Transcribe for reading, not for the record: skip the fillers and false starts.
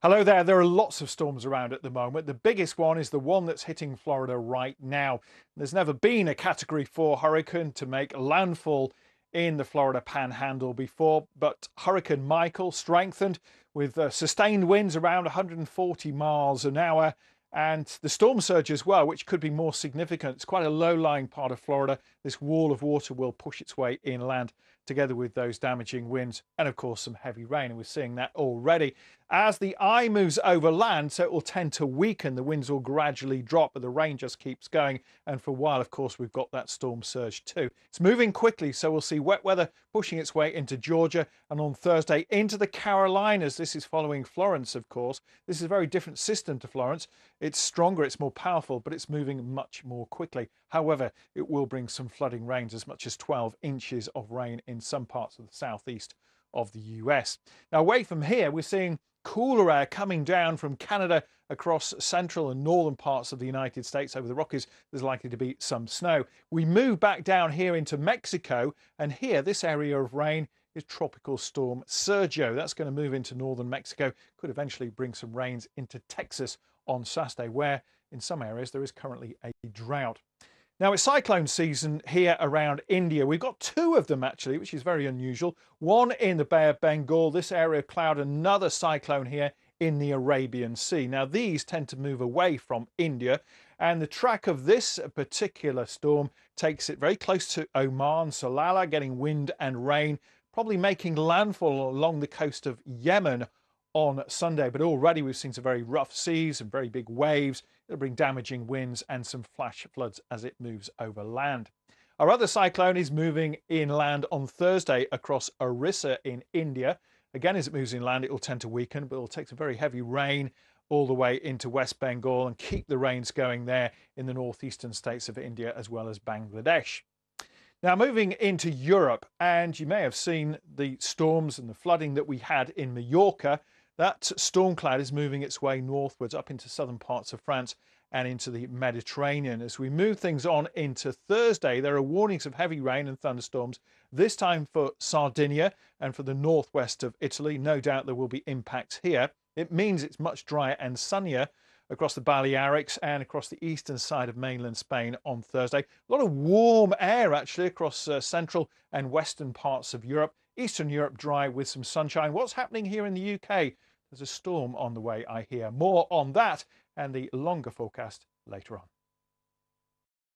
Hello there. There are lots of storms around at the moment. The biggest one is the one that's hitting Florida right now. There's never been a Category 4 hurricane to make landfall in the Florida Panhandle before, but Hurricane Michael strengthened with sustained winds around 140 miles an hour and the storm surge as well, which could be more significant. It's quite a low-lying part of Florida. This wall of water will push its way inland together with those damaging winds and of course some heavy rain, and we're seeing that already. As the eye moves over land, so it will tend to weaken, the winds will gradually drop, but the rain just keeps going. And for a while, of course, we've got that storm surge too. It's moving quickly, so we'll see wet weather pushing its way into Georgia and on Thursday into the Carolinas. This is following Florence, of course. This is a very different system to Florence. It's stronger, it's more powerful, but it's moving much more quickly. However, it will bring some flooding rains, as much as 12 inches of rain in some parts of the southeast of the US. Now, away from here, we're seeing cooler air coming down from Canada across central and northern parts of the United States. Over the Rockies, there's likely to be some snow. We move back down here into Mexico, and here, this area of rain is Tropical Storm Sergio. That's going to move into northern Mexico, could eventually bring some rains into Texas on Saturday, where in some areas there is currently a drought. Now, it's cyclone season here around India. We've got two of them actually, which is very unusual. One in the Bay of Bengal, this area of cloud, another cyclone here in the Arabian Sea. Now, these tend to move away from India, and the track of this particular storm takes it very close to Oman, Salalah, getting wind and rain, probably making landfall along the coast of Yemen on Sunday. But already we've seen some very rough seas and very big waves. It'll bring damaging winds and some flash floods as it moves over land. Our other cyclone is moving inland on Thursday across Orissa in India. Again, as it moves inland, it will tend to weaken, but it'll take some very heavy rain all the way into West Bengal and keep the rains going there in the northeastern states of India as well as Bangladesh. Now, moving into Europe, and you may have seen the storms and the flooding that we had in Mallorca. That storm cloud is moving its way northwards up into southern parts of France and into the Mediterranean. As we move things on into Thursday, there are warnings of heavy rain and thunderstorms, this time for Sardinia and for the northwest of Italy. No doubt there will be impacts here. It means it's much drier and sunnier across the Balearics and across the eastern side of mainland Spain on Thursday. A lot of warm air actually across central and western parts of Europe. Eastern Europe dry with some sunshine. What's happening here in the UK? There's a storm on the way, I hear. More on that and the longer forecast later on.